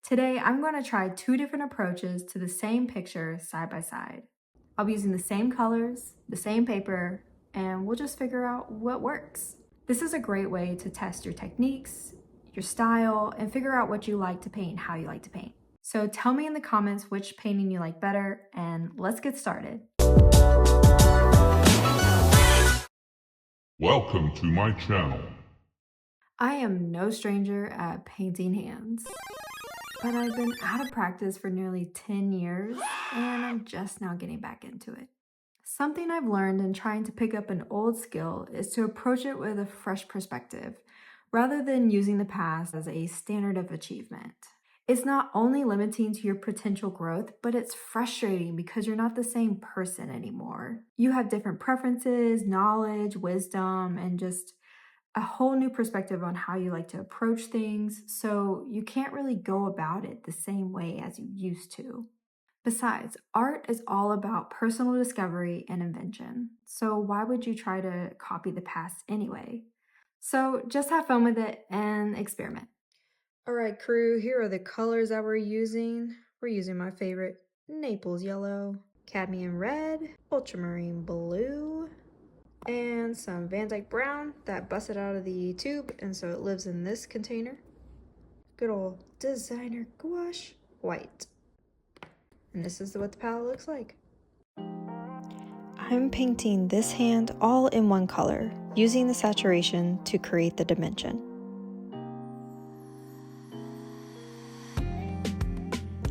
Today, I'm going to try two different approaches to the same picture side by side. I'll be using the same colors, the same paper, and we'll just figure out what works. This is a great way to test your techniques, your style, and figure out what you like to paint and how you like to paint. So tell me in the comments which painting you like better, and let's get started. Welcome to my channel. I am no stranger at painting hands, but I've been out of practice for nearly 10 years and I'm just now getting back into it. Something I've learned in trying to pick up an old skill is to approach it with a fresh perspective, rather than using the past as a standard of achievement. It's not only limiting to your potential growth, but it's frustrating because you're not the same person anymore. You have different preferences, knowledge, wisdom, and just a whole new perspective on how you like to approach things, so you can't really go about it the same way as you used to. Besides, art is all about personal discovery and invention, so why would you try to copy the past anyway? So just have fun with it and experiment. All right, crew, here are the colors that we're using. We're using my favorite Naples yellow, cadmium red, ultramarine blue, and some Van Dyke brown that busted out of the tube, and so it lives in this container. Good old designer gouache white. And this is what the palette looks like. I'm painting this hand all in one color, using the saturation to create the dimension.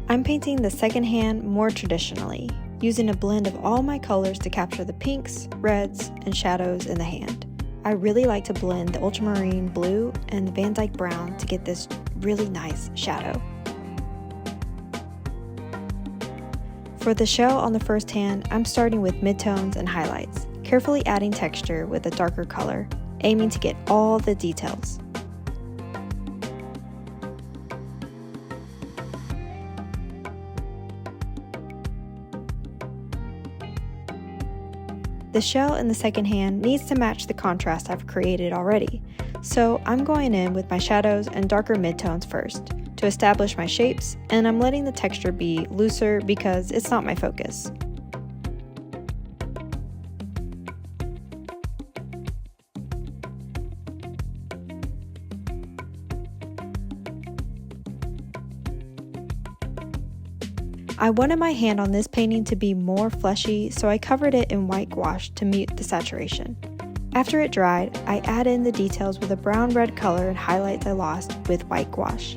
I'm painting the second hand more traditionally, using a blend of all my colors to capture the pinks, reds, and shadows in the hand. I really like to blend the ultramarine blue and the Van Dyke brown to get this really nice shadow. For the shell on the first hand, I'm starting with midtones and highlights, carefully adding texture with a darker color, aiming to get all the details. The shell in the second hand needs to match the contrast I've created already, so I'm going in with my shadows and darker midtones first to establish my shapes, and I'm letting the texture be looser because it's not my focus. I wanted my hand on this painting to be more fleshy, so I covered it in white gouache to mute the saturation. After it dried, I add in the details with a brown-red color and highlights I lost with white gouache.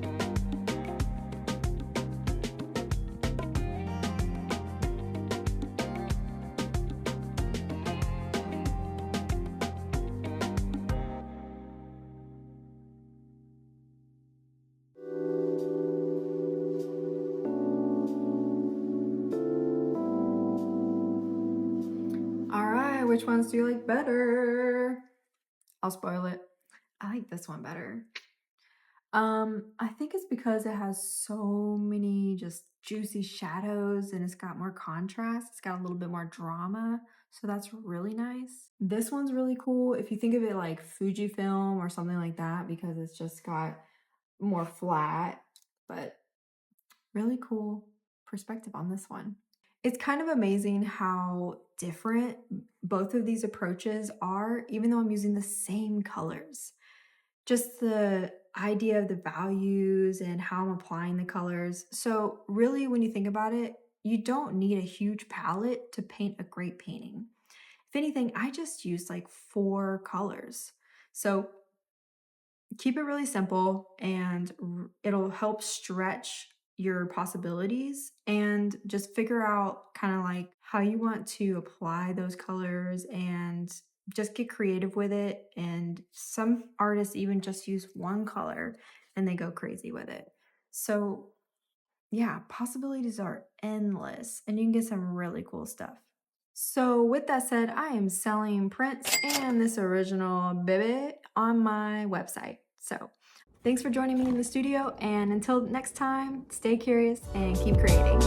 Alright, which ones do you like better? I'll spoil it. I like this one better. I think it's because it has so many just juicy shadows and it's got more contrast. It's got a little bit more drama, so that's really nice. This one's really cool if you think of it like Fujifilm or something like that, because it's just got more flat, but really cool perspective on this one. It's kind of amazing how different both of these approaches are, even though I'm using the same colors. Just the idea of the values and how I'm applying the colors. So really, when you think about it, you don't need a huge palette to paint a great painting. If anything, I just used like 4 colors. So keep it really simple and it'll help stretch your possibilities and just figure out kind of like how you want to apply those colors and just get creative with it. And some artists even just use one color and they go crazy with it. So yeah, possibilities are endless and you can get some really cool stuff. So with that said, I am selling prints and this original baby on my website. So thanks for joining me in the studio, and until next time, stay curious and keep creating.